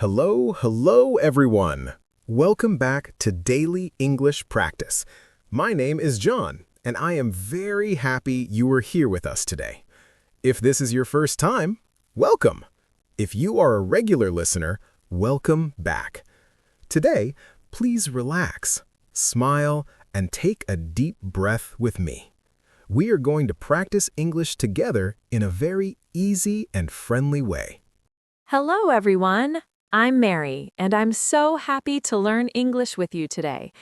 Hello, everyone. Welcome back to Daily English Practice. My name is John, and I am very happy you are here with us today. If this is your first time, welcome. If you are a regular listener, welcome back. Today, please relax, smile, and take a deep breath with me. We are going to practice English together in a very easy and friendly way. Hello, everyone. I'm Mary, and I'm so happy to learn English with you today.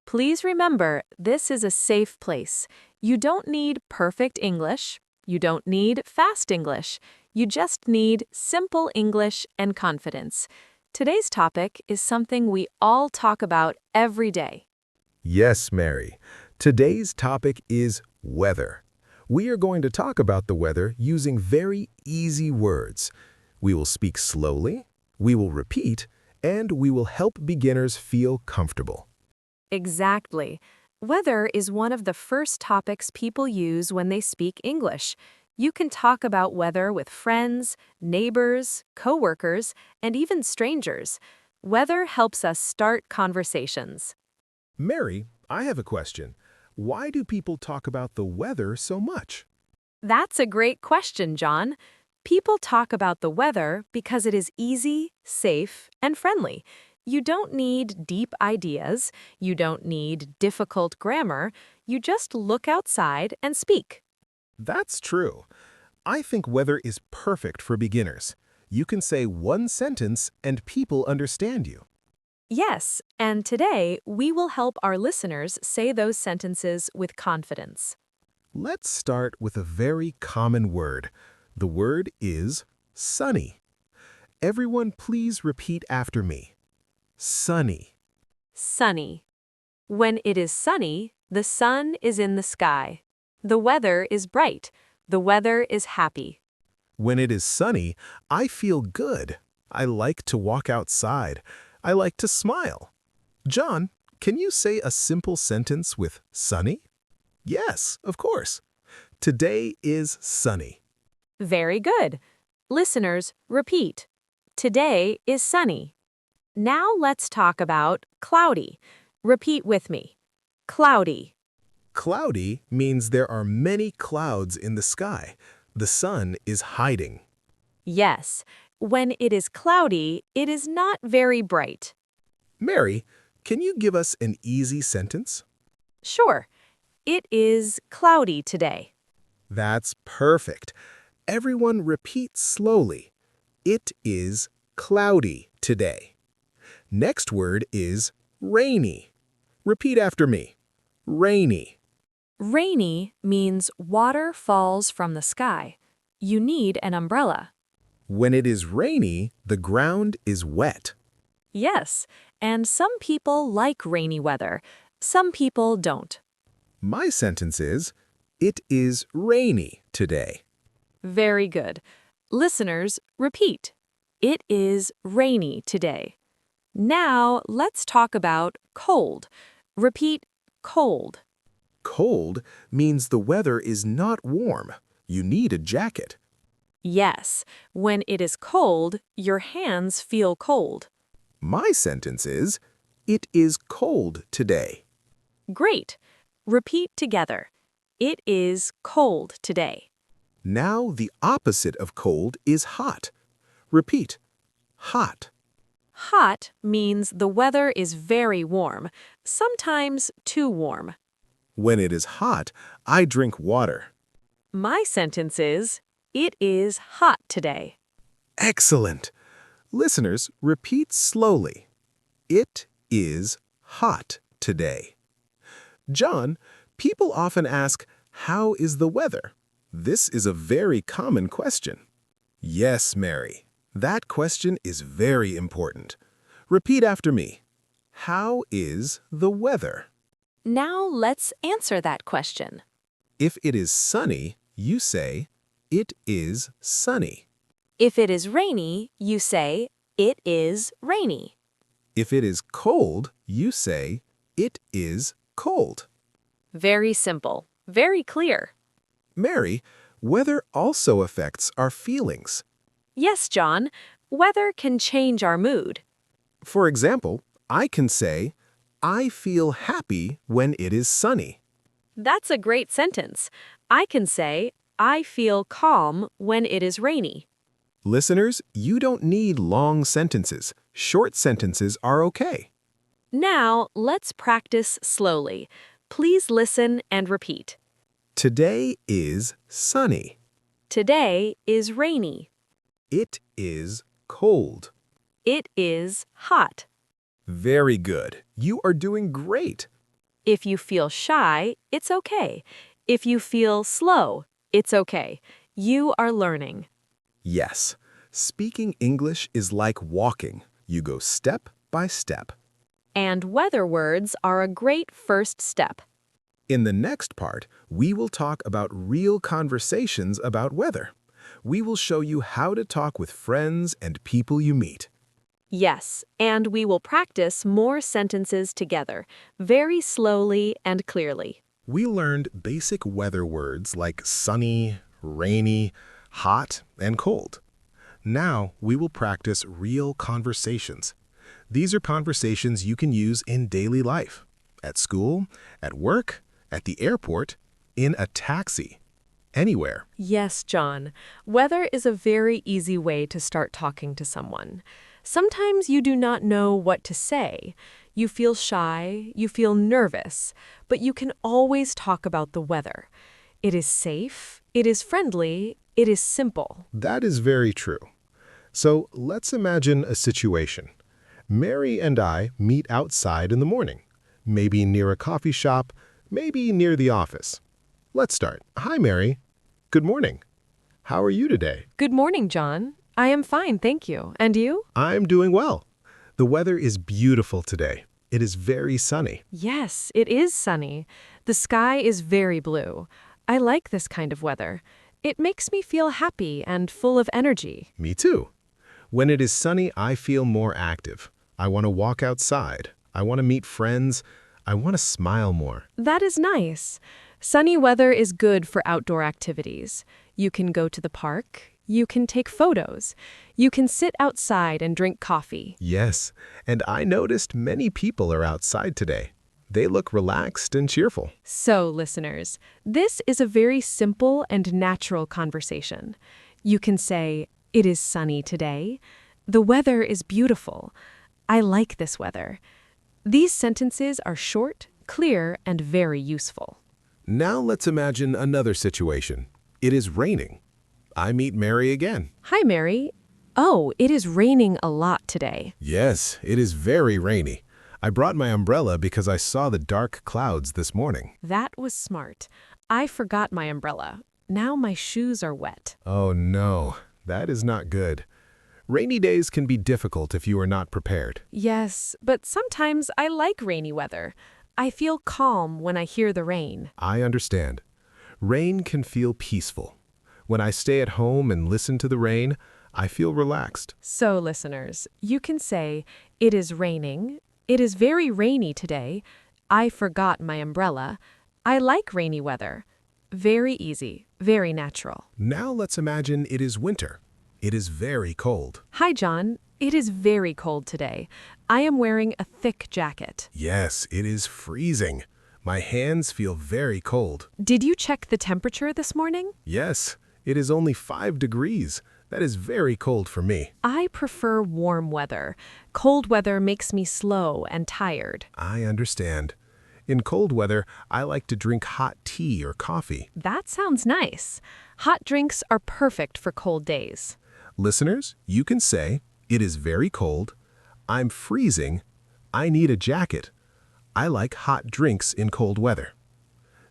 Please remember, this is a safe place. You don't need perfect English. You don't need fast English. You just need simple English and confidence. Today's topic is something we all talk about every day. Yes, Mary. Today's topic is weather. We are going to talk about the weather using very easy words. We will speak slowly, we will repeat, and we will help beginners feel comfortable. Exactly. Weather is one of the first topics people use when they speak English. You can talk about weather with friends, neighbors, coworkers, and even strangers. Weather helps us start conversations. Mary, I have a question. Why do people talk about the weather so much? That's a great question, John. People talk about the weather because it is easy, safe, and friendly. You don't need deep ideas. You don't need difficult grammar. You just look outside and speak. That's true. I think weather is perfect for beginners. You can say one sentence and people understand you. Yes, and today we will help our listeners say those sentences with confidence. Let's start with a very common word. The word is sunny. Everyone please repeat after me. Sunny. Sunny. When it is sunny, the sun is in the sky. The weather is bright. The weather is happy. When it is sunny, I feel good. I like to walk outside. I like to smile. John, can you say a simple sentence with sunny? Yes, of course. Today is sunny. Very good. Listeners, repeat. Today is sunny. Now let's talk about cloudy. Repeat with me. Cloudy. Cloudy means there are many clouds in the sky. The sun is hiding. Yes, when it is cloudy, it is not very bright. Mary, can you give us an easy sentence? Sure, it is cloudy today. That's perfect. Everyone repeat slowly. It is cloudy today. Next word is rainy. Repeat after me. Rainy. Rainy means water falls from the sky. You need an umbrella. When it is rainy, the ground is wet. Yes, and some people like rainy weather. Some people don't. My sentence is, it is rainy today. Very good. Listeners, repeat. It is rainy today. Now let's talk about cold. Repeat, cold. Cold means the weather is not warm. You need a jacket. Yes, when it is cold, your hands feel cold. My sentence is, it is cold today. Great. Repeat together. It is cold today. Now the opposite of cold is hot. Repeat. Hot. Hot means the weather is very warm, sometimes too warm. When it is hot, I drink water. My sentence is, it is hot today. Excellent. Listeners, repeat slowly. It is hot today. John, people often ask, how is the weather? This is a very common question. Yes, Mary. That question is very important. Repeat after me. How is the weather? Now let's answer that question. If it is sunny, you say, it is sunny. If it is rainy, you say, it is rainy. If it is cold, you say, it is cold. Very simple, very clear. Mary, weather also affects our feelings. Yes, John. weather can change our mood. For example, I can say, I feel happy when it is sunny. That's a great sentence. I can say, I feel calm when it is rainy. Listeners, you don't need long sentences. Short sentences are okay. Now, let's practice slowly. Please listen and repeat. Today is sunny. Today is rainy. It is cold. It is hot. Very good. You are doing great. If you feel shy, it's okay. If you feel slow, it's okay. You are learning. Yes, speaking English is like walking. You go step by step. And weather words are a great first step. In the next part, we will talk about real conversations about weather. We will show you how to talk with friends and people you meet. Yes, and we will practice more sentences together, very slowly and clearly. We learned basic weather words like sunny, rainy, hot, and cold. Now we will practice real conversations. These are conversations you can use in daily life, at school, at work, at the airport, in a taxi, anywhere. Yes, John. Weather is a very easy way to start talking to someone. Sometimes you do not know what to say. You feel shy, you feel nervous, but you can always talk about the weather. It is safe, it is friendly, it is simple. That is very true. So let's imagine a situation. Mary and I meet outside in the morning, maybe near a coffee shop, maybe near the office. Let's start. Hi, Mary. Good morning. How are you today? Good morning, John. I am fine, thank you. And you? I'm doing well. The weather is beautiful today. It is very sunny. Yes, it is sunny. The sky is very blue. I like this kind of weather. It makes me feel happy and full of energy. Me too. When it is sunny, I feel more active. I want to walk outside. I want to meet friends. I want to smile more. That is nice. Sunny weather is good for outdoor activities. You can go to the park. You can take photos. You can sit outside and drink coffee. Yes, and I noticed many people are outside today. They look relaxed and cheerful. So, listeners, this is a very simple and natural conversation. You can say, it is sunny today. The weather is beautiful. I like this weather. These sentences are short, clear, and very useful. Now let's imagine another situation. It is raining. I meet Mary again. Hi, Mary. Oh, it is raining a lot today. Yes, it is very rainy. I brought my umbrella because I saw the dark clouds this morning. That was smart. I forgot my umbrella. Now my shoes are wet. Oh no, that is not good. Rainy days can be difficult if you are not prepared. Yes, but sometimes I like rainy weather. I feel calm when I hear the rain. I understand. Rain can feel peaceful. When I stay at home and listen to the rain, I feel relaxed. So, listeners, you can say, it is raining. It is very rainy today. I forgot my umbrella. I like rainy weather. Very easy, very natural. Now let's imagine it is winter. It is very cold. Hi, John. It is very cold today. I am wearing a thick jacket. Yes, it is freezing. My hands feel very cold. Did you check the temperature this morning? Yes, it is only 5 degrees. That is very cold for me. I prefer warm weather. Cold weather makes me slow and tired. I understand. In cold weather, I like to drink hot tea or coffee. That sounds nice. Hot drinks are perfect for cold days. Listeners, you can say, it is very cold. I'm freezing. I need a jacket. I like hot drinks in cold weather.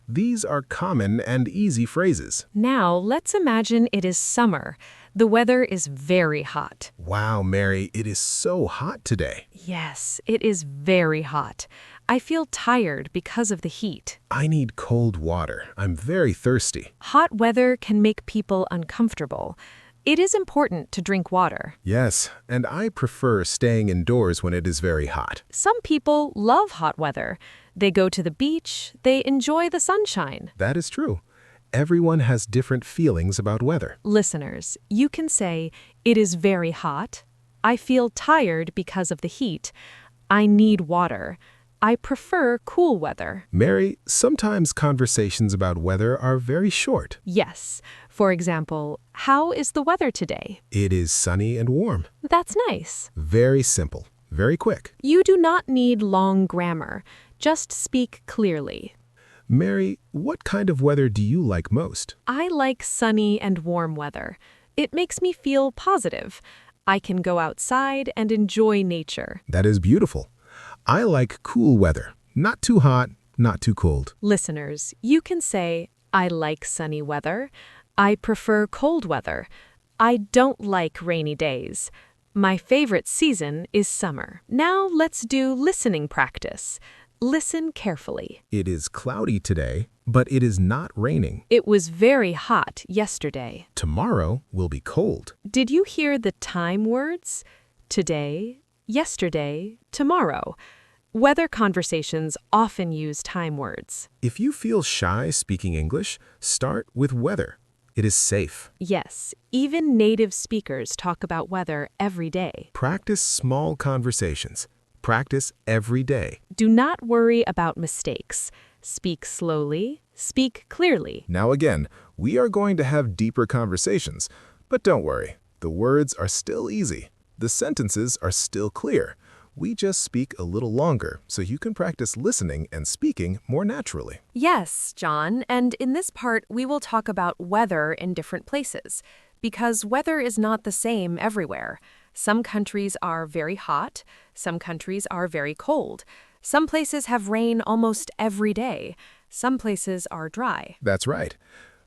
These are common and easy phrases. Now, let's imagine it is summer. The weather is very hot. Wow, Mary, it is so hot today. Yes, it is very hot. I feel tired because of the heat. I need cold water. I'm very thirsty. Hot weather can make people uncomfortable. It is important to drink water. Yes, and I prefer staying indoors when it is very hot. Some people love hot weather. They go to the beach, they enjoy the sunshine. That is true. Everyone has different feelings about weather. Listeners, you can say, it is very hot, I feel tired because of the heat. I need water. I prefer cool weather. Mary, sometimes conversations about weather are very short. Yes. For example, how is the weather today? It is sunny and warm. That's nice. Very simple. Very quick. You do not need long grammar. Just speak clearly. Mary, what kind of weather do you like most? I like sunny and warm weather. It makes me feel positive. I can go outside and enjoy nature. That is beautiful. I like cool weather. Not too hot, not too cold. Listeners, you can say, I like sunny weather. I prefer cold weather. I don't like rainy days. My favorite season is summer. Now let's do listening practice. Listen carefully. It is cloudy today, but it is not raining. It was very hot yesterday. Tomorrow will be cold. Did you hear the time words? Today, yesterday, tomorrow. Weather conversations often use time words. If you feel shy speaking English, start with weather. It is safe. Yes, even native speakers talk about weather every day. Practice small conversations. Practice every day. Do not worry about mistakes. Speak slowly, speak clearly. Now again, we are going to have deeper conversations, but don't worry. The words are still easy. The sentences are still clear. We just speak a little longer so you can practice listening and speaking more naturally. Yes, John, and in this part we will talk about weather in different places, because weather is not the same everywhere. Some countries are very hot, some countries are very cold. Some places have rain almost every day. Some places are dry. That's right.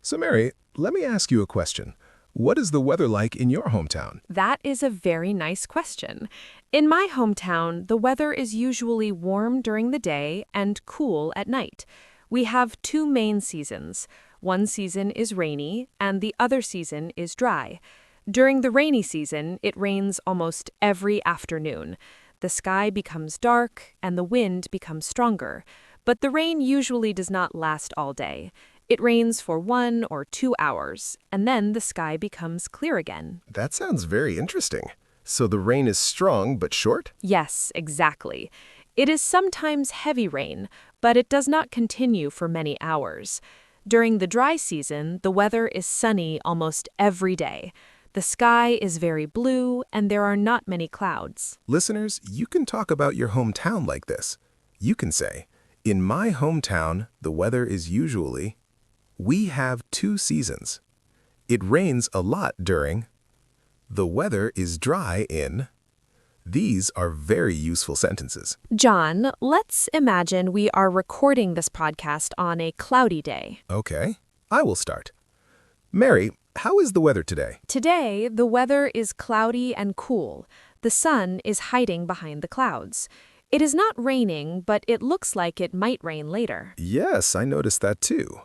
So Mary, let me ask you a question. What is the weather like in your hometown? That is a very nice question. In my hometown, the weather is usually warm during the day and cool at night. We have two main seasons. One season is rainy, and the other season is dry. During the rainy season, it rains almost every afternoon. The sky becomes dark, and the wind becomes stronger. But the rain usually does not last all day. It rains for 1 or 2 hours, and then the sky becomes clear again. That sounds very interesting. So the rain is strong but short? Yes, exactly. It is sometimes heavy rain, but it does not continue for many hours. During the dry season, the weather is sunny almost every day. The sky is very blue, and there are not many clouds. Listeners, you can talk about your hometown like this. You can say, in my hometown, the weather is usually... We have 2 seasons. It rains a lot during... The weather is dry in... These are very useful sentences. John, let's imagine we are recording this podcast on a cloudy day. Okay, I will start. Mary, how is the weather today? Today, the weather is cloudy and cool. The sun is hiding behind the clouds. It is not raining, but it looks like it might rain later. Yes, I noticed that too.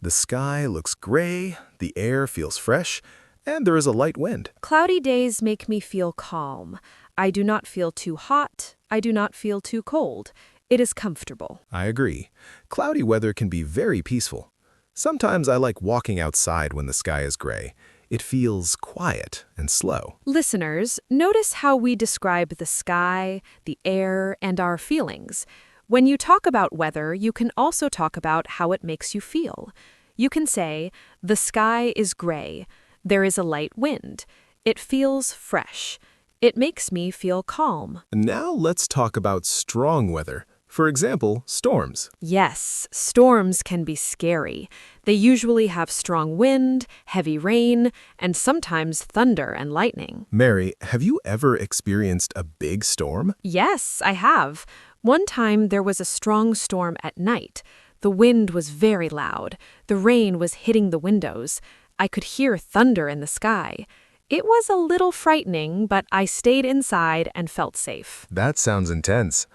The sky looks gray, the air feels fresh, and there is a light wind. Cloudy days make me feel calm. I do not feel too hot. I do not feel too cold. It is comfortable. I agree. Cloudy weather can be very peaceful. Sometimes I like walking outside when the sky is gray. It feels quiet and slow. Listeners, notice how we describe the sky, the air, and our feelings. When you talk about weather, you can also talk about how it makes you feel. You can say, the sky is gray. There is a light wind. It feels fresh. It makes me feel calm. Now let's talk about strong weather. For example, storms. Yes, storms can be scary. They usually have strong wind, heavy rain, and sometimes thunder and lightning. Mary, have you ever experienced a big storm? Yes, I have. One time there was a strong storm at night. The wind was very loud. The rain was hitting the windows. I could hear thunder in the sky. It was a little frightening, but I stayed inside and felt safe. That sounds intense.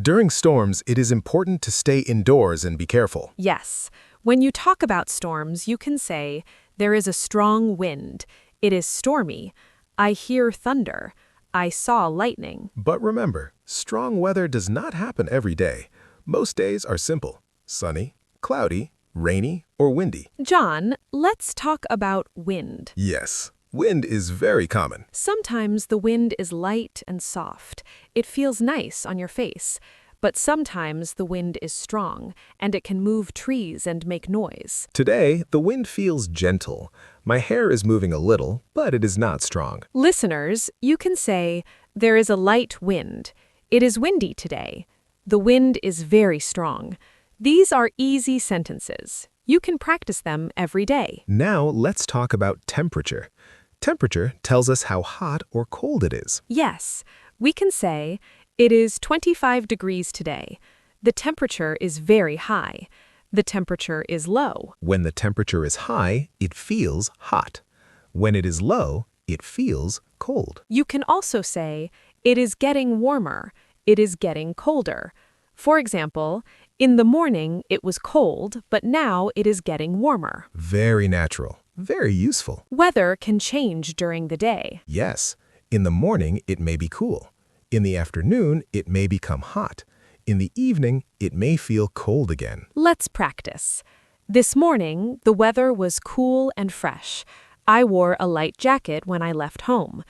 During storms, it is important to stay indoors and be careful. Yes. When you talk about storms, you can say, there is a strong wind. It is stormy. I hear thunder. I saw lightning. But remember, strong weather does not happen every day. Most days are simple: sunny, cloudy, rainy, or windy. John, let's talk about wind. Yes. Wind is very common. Sometimes the wind is light and soft. It feels nice on your face. But sometimes the wind is strong, and it can move trees and make noise. Today, the wind feels gentle. My hair is moving a little, but it is not strong. Listeners, you can say, there is a light wind. It is windy today. The wind is very strong. These are easy sentences. You can practice them every day. Now, let's talk about temperature. Temperature tells us how hot or cold it is. Yes, we can say, it is 25 degrees today. The temperature is very high. The temperature is low. When the temperature is high, it feels hot. When it is low, it feels cold. You can also say, it is getting warmer. It is getting colder. For example, in the morning it was cold, but now it is getting warmer. Very natural. Very useful. Weather can change during the day. Yes. In the morning, it may be cool. In the afternoon, it may become hot. In the evening, it may feel cold again. Let's practice. This morning, the weather was cool and fresh. I wore a light jacket when I left home.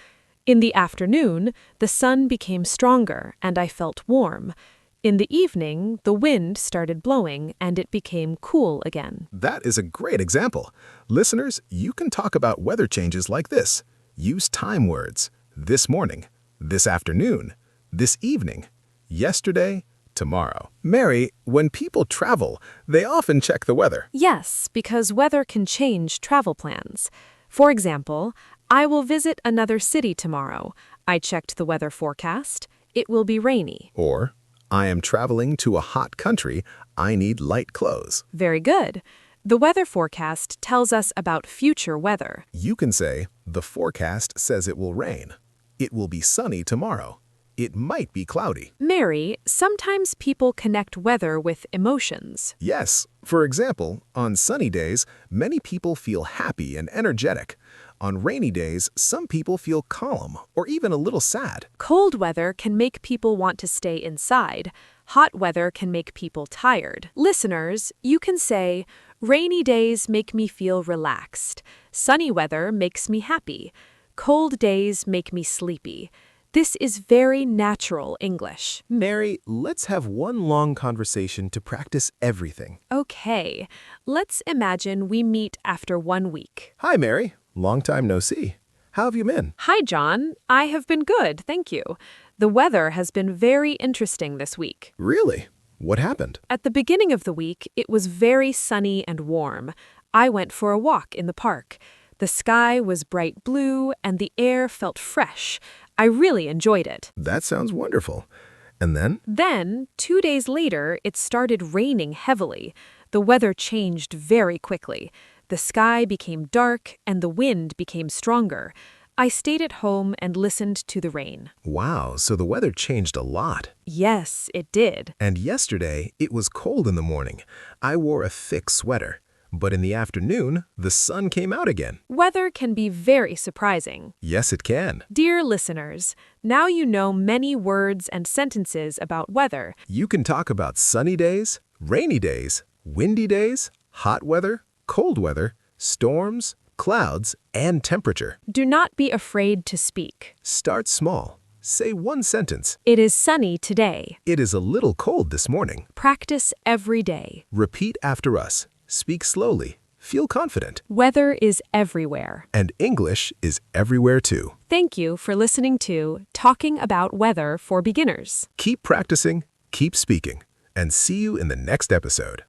In the afternoon, the sun became stronger and I felt warm. In the evening, the wind started blowing and it became cool again. That is a great example. Listeners, you can talk about weather changes like this. Use time words. This morning, this afternoon, this evening, yesterday, tomorrow. Mary, when people travel, they often check the weather. Yes, because weather can change travel plans. For example, I will visit another city tomorrow. I checked the weather forecast. It will be rainy. Or, I am traveling to a hot country. I need light clothes. Very good. The weather forecast tells us about future weather. You can say, the forecast says it will rain. It will be sunny tomorrow. It might be cloudy. Mary, sometimes people connect weather with emotions. Yes. For example, on sunny days, many people feel happy and energetic. On rainy days, some people feel calm or even a little sad. Cold weather can make people want to stay inside. Hot weather can make people tired. Listeners, you can say, rainy days make me feel relaxed. Sunny weather makes me happy. Cold days make me sleepy. This is very natural English. Mary, let's have one long conversation to practice everything. Okay, let's imagine we meet after 1 week. Hi, Mary. Long time no see. How have you been? Hi, John. I have been good, thank you. The weather has been very interesting this week. Really? What happened? At the beginning of the week, it was very sunny and warm. I went for a walk in the park. The sky was bright blue and the air felt fresh. I really enjoyed it. That sounds wonderful. And then? Then, 2 days later, it started raining heavily. The weather changed very quickly. The sky became dark and the wind became stronger. I stayed at home and listened to the rain. Wow, so the weather changed a lot. Yes, it did. And yesterday, it was cold in the morning. I wore a thick sweater. But in the afternoon, the sun came out again. Weather can be very surprising. Yes, it can. Dear listeners, now you know many words and sentences about weather. You can talk about sunny days, rainy days, windy days, hot weather, cold weather, storms, clouds, and temperature. Do not be afraid to speak. Start small. Say one sentence. It is sunny today. It is a little cold this morning. Practice every day. Repeat after us. Speak slowly. Feel confident. Weather is everywhere. And English is everywhere too. Thank you for listening to Talking About Weather for Beginners. Keep practicing, keep speaking, and see you in the next episode.